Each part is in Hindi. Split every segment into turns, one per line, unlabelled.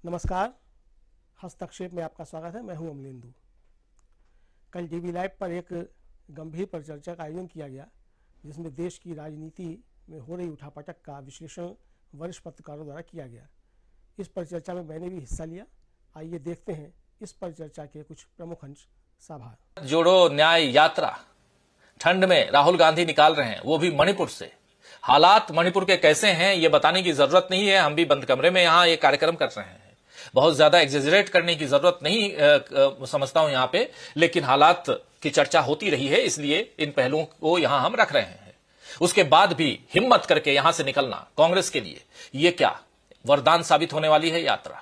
नमस्कार। हस्तक्षेप में आपका स्वागत है। मैं हूं अमलेंदु। कल टीवी लाइव पर एक गंभीर परिचर्चा का आयोजन किया गया, जिसमें देश की राजनीति में हो रही उठापटक का विश्लेषण वरिष्ठ पत्रकारों द्वारा किया गया। इस परिचर्चा में मैंने भी हिस्सा लिया। आइए देखते हैं इस परिचर्चा के कुछ प्रमुख अंश। साभार
जोड़ो न्याय यात्रा ठंड में राहुल गांधी निकाल रहे हैं, वो भी मणिपुर से। हालात मणिपुर के कैसे हैं ये बताने की जरूरत नहीं है, हम भी बंद कमरे में यहां ये कार्यक्रम कर रहे हैं। बहुत ज्यादा एग्जेजरेट करने की जरूरत नहीं समझता हूं यहां पे, लेकिन हालात की चर्चा होती रही है, इसलिए इन पहलुओं को यहां हम रख रहे हैं। उसके बाद भी हिम्मत करके यहां से निकलना कांग्रेस के लिए ये क्या वरदान साबित होने वाली है यात्रा?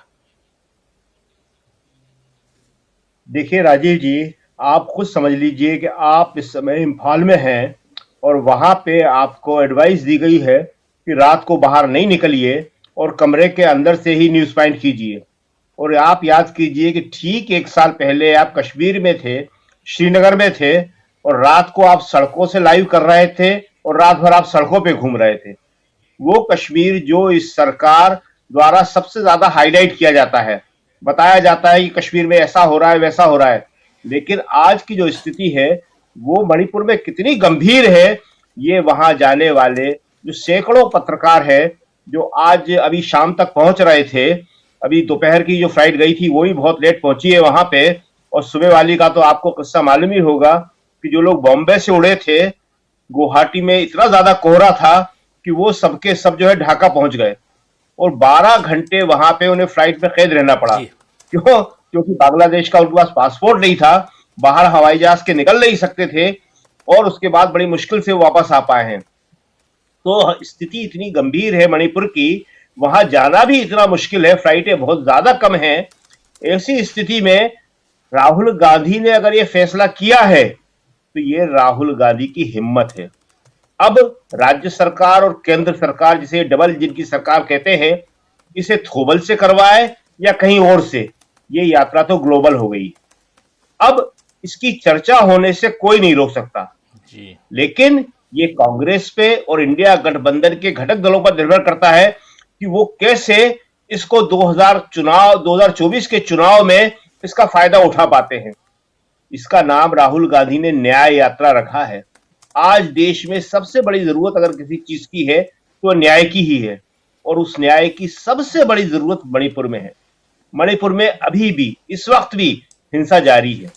देखिए राजीव जी, आप खुद समझ लीजिए कि आप इस समय इम्फाल में हैं और वहां पे आपको एडवाइस दी गई है कि रात को बाहर नहीं निकलिए और कमरे के अंदर से ही न्यूज फाइंड कीजिए। और आप याद कीजिए कि ठीक एक साल पहले आप कश्मीर में थे, श्रीनगर में थे, और रात को आप सड़कों से लाइव कर रहे थे और रात भर आप सड़कों पे घूम रहे थे। वो कश्मीर जो इस सरकार द्वारा सबसे ज्यादा हाईलाइट किया जाता है, बताया जाता है कि कश्मीर में ऐसा हो रहा है, वैसा हो रहा है, लेकिन आज की जो स्थिति है वो मणिपुर में कितनी गंभीर है, ये वहां जाने वाले जो सैकड़ों पत्रकार है, जो आज अभी शाम तक पहुंच रहे थे, अभी दोपहर की जो फ्लाइट गई थी वो भी बहुत लेट पहुंची है वहां पे, और सुबह वाली का तो आपको किस्सा मालूम ही होगा कि जो लोग बॉम्बे से उड़े थे, गुवाहाटी में इतना ज्यादा कोहरा था कि वो सबके सब जो है ढाका पहुंच गए और 12 घंटे वहां पे उन्हें फ्लाइट में कैद रहना पड़ा। क्यों? क्योंकि बांग्लादेश का उनके पास पासपोर्ट नहीं था, बाहर हवाई जहाज के निकल नहीं सकते थे और उसके बाद बड़ी मुश्किल से वापस आ पाए हैं। तो स्थिति इतनी गंभीर है मणिपुर की, वहां जाना भी इतना मुश्किल है, फ्लाइटें बहुत ज्यादा कम हैं। ऐसी स्थिति में राहुल गांधी ने अगर ये फैसला किया है तो ये राहुल गांधी की हिम्मत है। अब राज्य सरकार और केंद्र सरकार, जिसे डबल इंजन की सरकार कहते हैं, इसे थोबल से करवाए या कहीं और से, ये यात्रा तो ग्लोबल हो गई। अब इसकी चर्चा होने से कोई नहीं रोक सकता जी। लेकिन ये कांग्रेस पे और इंडिया गठबंधन के घटक दलों पर निर्भर करता है कि वो कैसे इसको 2024 के चुनाव में इसका फायदा उठा पाते हैं। इसका नाम राहुल गांधी ने न्याय यात्रा रखा है। आज देश में सबसे बड़ी जरूरत अगर किसी चीज की है तो न्याय की ही है, और उस न्याय की सबसे बड़ी जरूरत मणिपुर में है। मणिपुर में अभी भी इस वक्त भी हिंसा जारी है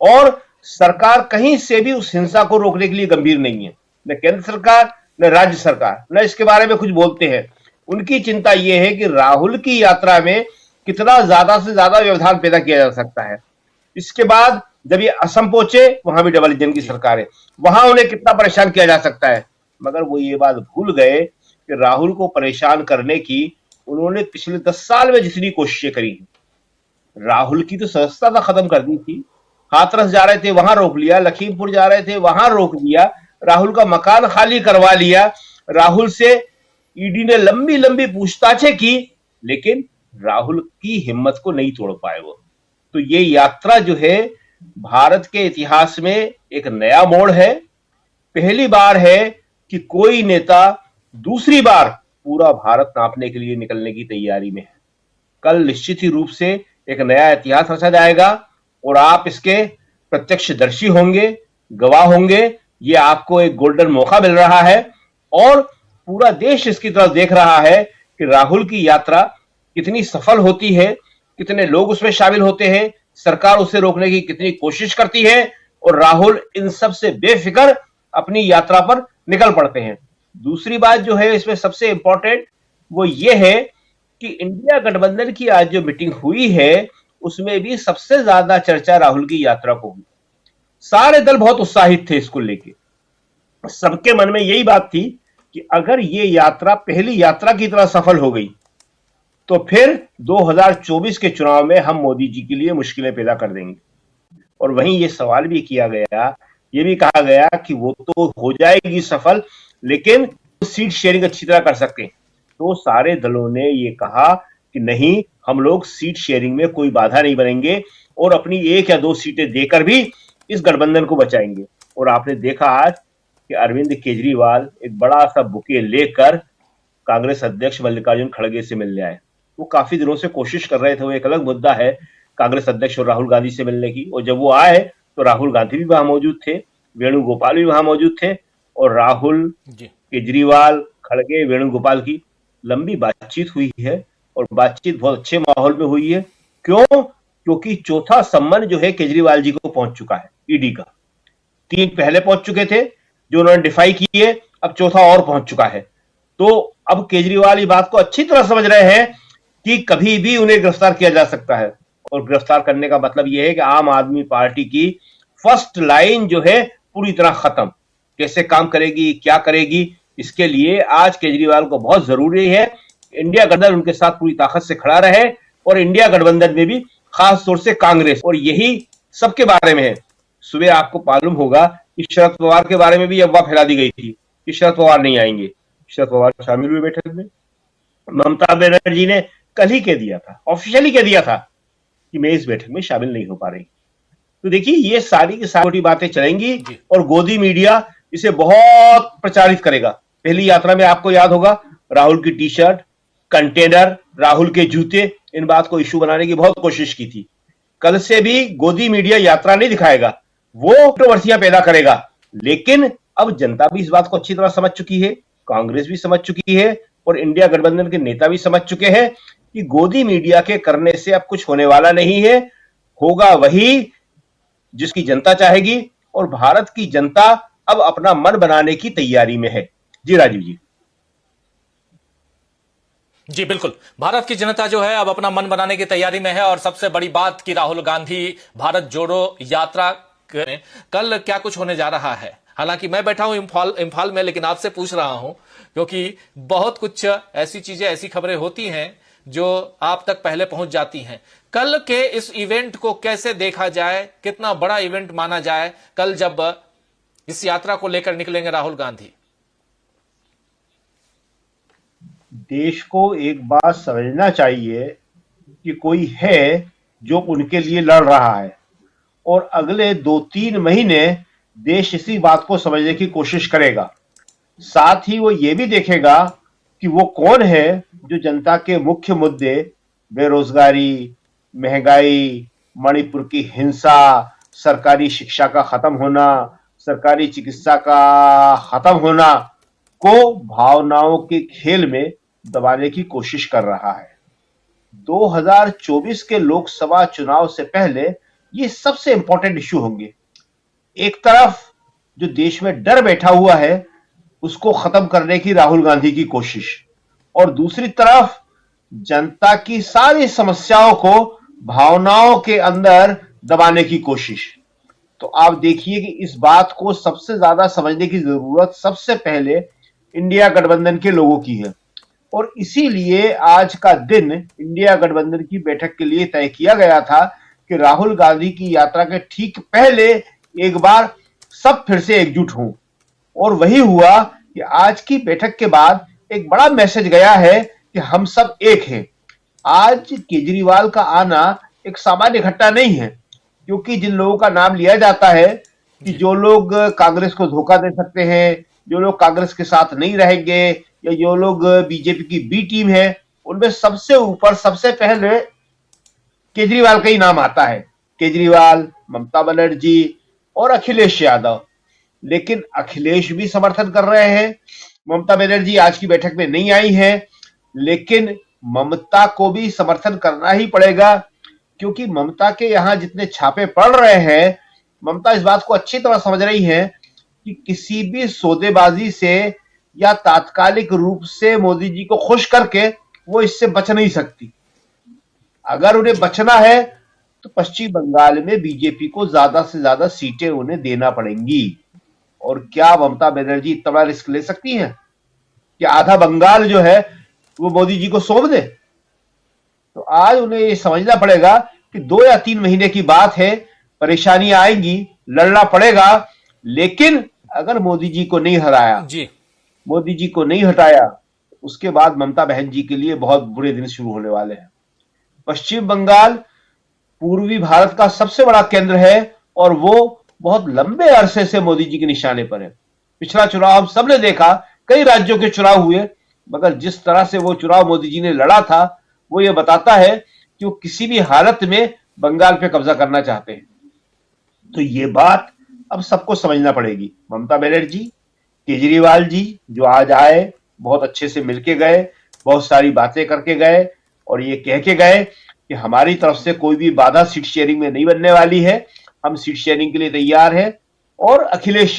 और सरकार कहीं से भी उस हिंसा को रोकने के लिए गंभीर नहीं है। न केंद्र सरकार न राज्य सरकार न इसके बारे में कुछ बोलते हैं। उनकी चिंता यह है कि राहुल की यात्रा में कितना ज्यादा से ज्यादा व्यवधान पैदा किया जा सकता है। इसके बाद जब ये असम पहुंचे, वहां भी डबल इंजन की सरकार है, वहां उन्हें कितना परेशान किया जा सकता है। मगर वो ये बात भूल गए कि राहुल को परेशान करने की उन्होंने पिछले 10 साल में जितनी कोशिशें करी, राहुल की तो सदस्यता खत्म कर दी थी। हाथरस जा रहे थे वहां रोक लिया, लखीमपुर जा रहे थे वहां रोक लिया, राहुल का मकान खाली करवा लिया, राहुल से ईडी ने लंबी लंबी पूछताछें की, लेकिन राहुल की हिम्मत को नहीं तोड़ पाए वो। तो ये यात्रा जो है भारत के इतिहास में एक नया मोड़ है। पहली बार है कि कोई नेता दूसरी बार पूरा भारत नापने के लिए निकलने की तैयारी में है। कल निश्चित ही रूप से एक नया इतिहास रचा जाएगा और आप इसके प्रत्यक्षदर्शी होंगे, गवाह होंगे। ये आपको एक गोल्डन मौका मिल रहा है और पूरा देश इसकी तरफ देख रहा है कि राहुल की यात्रा कितनी सफल होती है, कितने लोग उसमें शामिल होते हैं, सरकार उसे रोकने की कितनी कोशिश करती है और राहुल इन सब से बेफिक्र अपनी यात्रा पर निकल पड़ते हैं। दूसरी बात जो है इसमें सबसे इंपॉर्टेंट वो ये है कि इंडिया गठबंधन की आज जो मीटिंग हुई है उसमें भी सबसे ज्यादा चर्चा राहुल की यात्रा को हुई। सारे दल बहुत उत्साहित थे इसको लेके। सबके मन में यही बात थी कि अगर ये यात्रा पहली यात्रा की तरह सफल हो गई तो फिर 2024 के चुनाव में हम मोदी जी के लिए मुश्किलें पैदा कर देंगे। और वहीं ये सवाल भी किया गया, ये भी कहा गया कि वो तो हो जाएगी सफल, लेकिन सीट शेयरिंग अच्छी तरह कर सके। तो सारे दलों ने ये कहा कि नहीं, हम लोग सीट शेयरिंग में कोई बाधा नहीं बनेंगे और अपनी 1 या 2 सीटें देकर भी इस गठबंधन को बचाएंगे। और आपने देखा आज कि अरविंद केजरीवाल एक बड़ा सा बुके लेकर कांग्रेस अध्यक्ष मल्लिकार्जुन खड़गे से मिलने आए वो काफी दिनों से कोशिश कर रहे थे। वो एक अलग मुद्दा है कांग्रेस अध्यक्ष और राहुल गांधी से मिलने की, और जब वो आए तो राहुल गांधी भी वहां मौजूद थे, वेणुगोपाल भी वहां मौजूद थे, और राहुल, केजरीवाल, खड़गे, वेणुगोपाल की लंबी बातचीत हुई है, और बातचीत बहुत अच्छे माहौल में हुई है। क्यों? क्योंकि चौथा सम्मन जो है केजरीवाल जी को पहुंच चुका है ईडी का। 3 पहले पहुंच चुके थे जो उन्होंने डिफाई किए, अब चौथा और पहुंच चुका है। तो अब केजरीवाल ये बात को अच्छी तरह समझ रहे हैं कि कभी भी उन्हें गिरफ्तार किया जा सकता है, और गिरफ्तार करने का मतलब यह है कि आम आदमी पार्टी की फर्स्ट लाइन जो है पूरी तरह खत्म। कैसे काम करेगी, क्या करेगी, इसके लिए आज केजरीवाल को बहुत जरूरी है इंडिया गठबंधन उनके साथ पूरी ताकत से खड़ा रहे, और इंडिया गठबंधन में भी खास तौर से कांग्रेस, और यही सबके बारे में है। सुबह आपको मालूम होगा कि शरद पवार के बारे में भी अफवाह फैला दी गई थी कि शरद पवार नहीं आएंगे। शरद पवार शामिल हुए बैठक में। ममता बनर्जी ने कल ही कह दिया था, ऑफिशियली कह दिया था कि मैं इस बैठक में शामिल नहीं हो पा रही। तो देखिए ये सारी की सारी बातें चलेंगी, और गोदी मीडिया इसे बहुत प्रचारित करेगा। पहली यात्रा में आपको याद होगा राहुल की टी शर्ट, कंटेनर, राहुल के जूते, इन बात को इशू बनाने की बहुत कोशिश की थी। कल से भी गोदी मीडिया यात्रा नहीं दिखाएगा, वो कंट्रोवर्सियां पैदा करेगा। लेकिन अब जनता भी इस बात को अच्छी तरह समझ चुकी है, कांग्रेस भी समझ चुकी है, और इंडिया गठबंधन के नेता भी समझ चुके हैं कि गोदी मीडिया के करने से अब कुछ होने वाला नहीं है। होगा वही जिसकी जनता चाहेगी, और भारत की जनता अब अपना मन बनाने की तैयारी में है। जी राजीव जी।
जी बिल्कुल, भारत की जनता जो है अब अपना मन बनाने की तैयारी में है। और सबसे बड़ी बात कि राहुल गांधी भारत जोड़ो यात्रा करें, कल क्या कुछ होने जा रहा है। हालांकि मैं बैठा हूं इंफाल में, लेकिन आपसे पूछ रहा हूं क्योंकि बहुत कुछ ऐसी चीजें, ऐसी खबरें होती हैं जो आप तक पहले पहुंच जाती हैं। कल के इस इवेंट को कैसे देखा जाए, कितना बड़ा इवेंट माना जाए कल जब इस यात्रा को लेकर निकलेंगे राहुल गांधी?
देश को एक बात समझना चाहिए कि कोई है जो उनके लिए लड़ रहा है, और अगले 2-3 महीने देश इसी बात को समझने की कोशिश करेगा। साथ ही वो ये भी देखेगा कि वो कौन है जो जनता के मुख्य मुद्दे, बेरोजगारी, महंगाई, मणिपुर की हिंसा, सरकारी शिक्षा का खत्म होना, सरकारी चिकित्सा का खत्म होना, को भावनाओं के खेल में दबाने की कोशिश कर रहा है। 2024 के लोकसभा चुनाव से पहले ये सबसे इंपॉर्टेंट इश्यू होंगे। एक तरफ जो देश में डर बैठा हुआ है उसको खत्म करने की राहुल गांधी की कोशिश, और दूसरी तरफ जनता की सारी समस्याओं को भावनाओं के अंदर दबाने की कोशिश। तो आप देखिए कि इस बात को सबसे ज्यादा समझने की जरूरत सबसे पहले इंडिया गठबंधन के लोगों की है, और इसीलिए आज का दिन इंडिया गठबंधन की बैठक के लिए तय किया गया था कि राहुल गांधी की यात्रा के ठीक पहले एक बार सब फिर से एकजुट हों। और वही हुआ कि आज की बैठक के बाद एक बड़ा मैसेज गया है कि हम सब एक हैं। आज केजरीवाल का आना एक सामान्य घटना नहीं है, क्योंकि जिन लोगों का नाम लिया जाता है कि जो लोग कांग्रेस को धोखा दे सकते हैं, जो लोग कांग्रेस के साथ नहीं रहेंगे, या जो लोग बीजेपी की बी टीम है, उनमें सबसे ऊपर सबसे पहले केजरीवाल का ही नाम आता है। केजरीवाल, ममता बनर्जी और अखिलेश यादव। लेकिन अखिलेश भी समर्थन कर रहे हैं। ममता बनर्जी आज की बैठक में नहीं आई है, लेकिन ममता को भी समर्थन करना ही पड़ेगा, क्योंकि ममता के यहां जितने छापे पड़ रहे हैं, ममता इस बात को अच्छी तरह समझ रही है कि किसी भी सौदेबाजी से या तात्कालिक रूप से मोदी जी को खुश करके वो इससे बच नहीं सकती। अगर उन्हें बचना है तो पश्चिम बंगाल में बीजेपी को ज्यादा से ज्यादा सीटें उन्हें देना पड़ेंगी। और क्या ममता बनर्जी इतना बड़ा रिस्क ले सकती हैं कि आधा बंगाल जो है वो मोदी जी को सौंप दे? तो आज उन्हें ये समझना पड़ेगा कि 2 या 3 महीने की बात है, परेशानियां आएंगी, लड़ना पड़ेगा, लेकिन अगर मोदी जी को नहीं हराया, मोदी जी को नहीं हटाया, उसके बाद ममता बहन जी के लिए बहुत बुरे दिन शुरू होने वाले हैं। पश्चिम बंगाल पूर्वी भारत का सबसे बड़ा केंद्र है, और वो बहुत लंबे अरसे से मोदी जी के निशाने पर है। पिछला चुनाव हम सबने देखा, कई राज्यों के चुनाव हुए, मगर जिस तरह से वो चुनाव मोदी जी ने लड़ा था, वो ये बताता है कि वो किसी भी हालत में बंगाल पे कब्जा करना चाहते हैं। तो ये बात अब सबको समझना पड़ेगी। ममता बनर्जी, केजरीवाल जी जो आज आए, बहुत अच्छे से मिलके गए, बहुत सारी बातें करके गए और ये कह के गए कि हमारी तरफ से कोई भी बाधा सीट शेयरिंग में नहीं बनने वाली है, हम सीट शेयरिंग के लिए तैयार हैं। और अखिलेश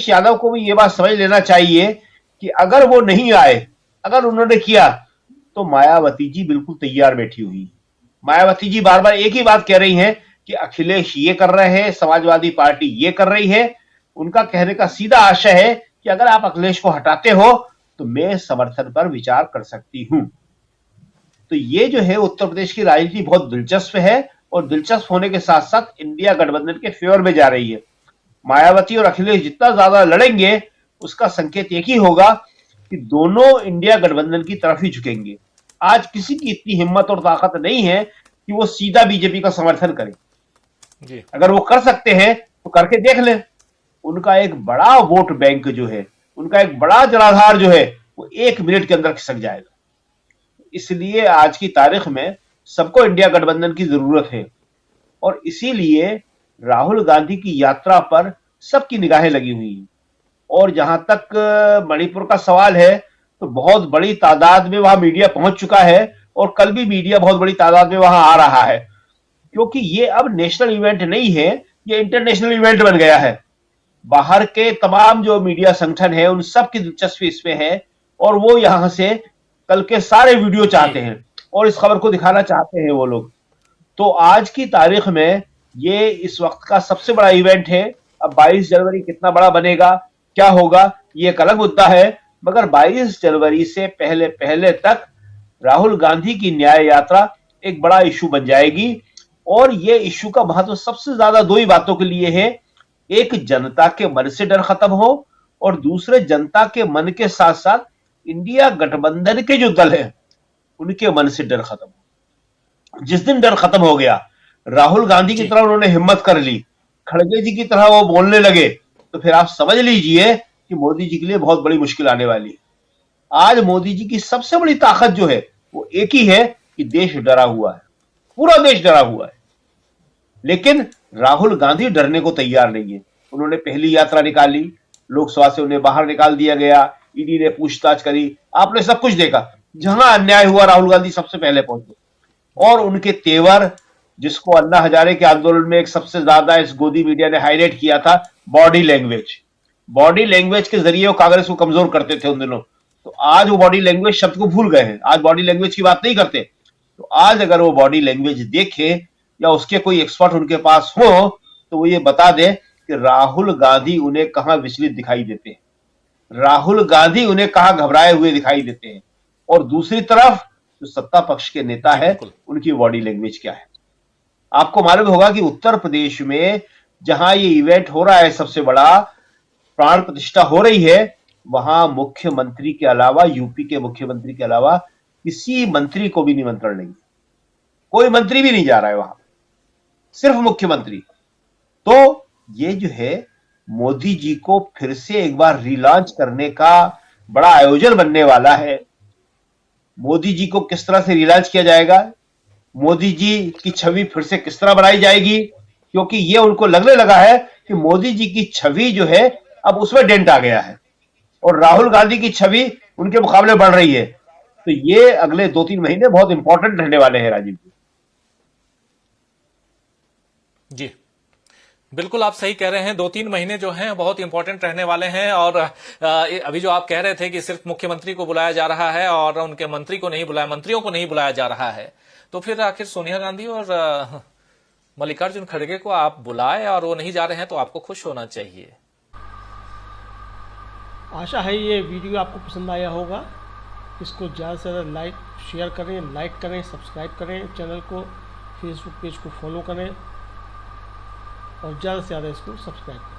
यादव को भी ये बात समझ लेना चाहिए कि अगर वो नहीं आए, अगर उन्होंने किया, तो मायावती जी बिल्कुल तैयार बैठी हुई। मायावती जी बार बार एक ही बात कह रही हैं कि अखिलेश ये कर रहे हैं, समाजवादी पार्टी ये कर रही है। उनका कहने का सीधा आशय है कि अगर आप अखिलेश को हटाते हो तो मैं समर्थन पर विचार कर सकती हूं। तो ये जो है उत्तर प्रदेश की राजनीति बहुत दिलचस्प है और दिलचस्प होने के साथ साथ इंडिया गठबंधन के फेवर में जा रही है। मायावती और अखिलेश जितना ज्यादा लड़ेंगे उसका संकेत एक ही होगा कि दोनों इंडिया गठबंधन की तरफ ही झुकेंगे। आज किसी की इतनी हिम्मत और ताकत नहीं है कि वो सीधा बीजेपी का समर्थन करे
जी।
अगर वो कर सकते हैं तो करके देख लें। उनका एक बड़ा वोट बैंक जो है, उनका एक बड़ा जनाधार जो है, वो 1 मिनट के अंदर खिसक जाएगा। इसलिए आज की तारीख में सबको इंडिया गठबंधन की जरूरत है और इसीलिए राहुल गांधी की यात्रा पर सबकी निगाहें लगी हुई हैं। और जहां तक मणिपुर का सवाल है तो बहुत बड़ी तादाद में वहां मीडिया पहुंच चुका है और कल भी मीडिया बहुत बड़ी तादाद में वहां आ रहा है, क्योंकि ये अब नेशनल इवेंट नहीं है, ये इंटरनेशनल इवेंट बन गया है। बाहर के तमाम जो मीडिया संगठन है उन सब की दिलचस्पी इसमें है और वो यहां से कल के सारे वीडियो चाहते हैं और इस खबर को दिखाना चाहते हैं वो लोग। तो आज की तारीख में ये इस वक्त का सबसे बड़ा इवेंट है। अब 22 जनवरी कितना बड़ा बनेगा, क्या होगा, ये एक अलग मुद्दा है, मगर 22 जनवरी से पहले पहले तक राहुल गांधी की न्याय यात्रा एक बड़ा इशू बन जाएगी। और ये इशू का महत्व सबसे ज्यादा दो ही बातों के लिए है, एक जनता के मन से डर खत्म हो और दूसरे जनता के मन के साथ साथ इंडिया गठबंधन के जो दल है उनके मन से डर खत्म हो। जिस दिन डर खत्म हो गया, राहुल गांधी की तरह उन्होंने हिम्मत कर ली, खड़गे जी की तरह वो बोलने लगे, तो फिर आप समझ लीजिए कि मोदी जी के लिए बहुत बड़ी मुश्किल आने वाली है। आज मोदी जी की सबसे बड़ी ताकत जो है वो एक ही है कि देश डरा हुआ है, पूरा देश डरा हुआ है। लेकिन राहुल गांधी डरने को तैयार नहीं है। उन्होंने पहली यात्रा निकाली, लोकसभा से उन्हें बाहर निकाल दिया गया, ईडी ने पूछताछ करी, आपने सब कुछ देखा। जहां अन्याय हुआ राहुल गांधी सबसे पहले पहुंचे और उनके तेवर, जिसको अन्ना हजारे के आंदोलन में एक सबसे ज्यादा इस गोदी मीडिया ने हाईलाइट किया था, बॉडी लैंग्वेज के जरिए वो कांग्रेस को कमजोर करते थे उन दिनों। तो आज वो बॉडी लैंग्वेज शब्द को भूल गए हैं, आज बॉडी लैंग्वेज की बात नहीं करते। तो आज अगर वो बॉडी लैंग्वेज देखे या उसके कोई एक्सपर्ट उनके पास हो तो वो ये बता दे कि राहुल गांधी उन्हें कहां विचलित दिखाई देते हैं, राहुल गांधी उन्हें कहां घबराए हुए दिखाई देते हैं और दूसरी तरफ जो सत्ता पक्ष के नेता है उनकी बॉडी लैंग्वेज क्या है। आपको मालूम होगा कि उत्तर प्रदेश में जहां ये इवेंट हो रहा है, सबसे बड़ा प्राण प्रतिष्ठा हो रही है, वहां मुख्यमंत्री के अलावा, यूपी के मुख्यमंत्री के अलावा किसी मंत्री को भी निमंत्रण नहीं, कोई मंत्री भी नहीं जा रहा है वहां, सिर्फ मुख्यमंत्री। तो ये जो है मोदी जी को फिर से एक बार रिलॉन्च करने का बड़ा आयोजन बनने वाला है। मोदी जी को किस तरह से रिलॉन्च किया जाएगा, मोदी जी की छवि फिर से किस तरह बनाई जाएगी, क्योंकि ये उनको लगने लगा है कि मोदी जी की छवि जो है अब उसमें डेंट आ गया है और राहुल गांधी की छवि उनके मुकाबले बढ़ रही है। तो ये अगले 2-3 महीने बहुत इंपॉर्टेंट रहने वाले हैं राजीव
जी। बिल्कुल आप सही कह रहे हैं, 2-3 महीने जो हैं बहुत इंपॉर्टेंट रहने वाले हैं। और अभी जो आप कह रहे थे कि सिर्फ मुख्यमंत्री को बुलाया जा रहा है और उनके मंत्री को नहीं बुलाया, मंत्रियों को नहीं बुलाया जा रहा है, तो फिर आखिर सोनिया गांधी और मल्लिकार्जुन खड़गे को आप बुलाए और वो नहीं जा रहे हैं तो आपको खुश होना चाहिए।
आशा है ये वीडियो आपको पसंद आया होगा। इसको ज़्यादा से ज़्यादा शेयर करें, लाइक करें, सब्सक्राइब करें चैनल को, फेसबुक पेज को फॉलो करें और ज़्यादा से ज़्यादा इसको सब्सक्राइब करें।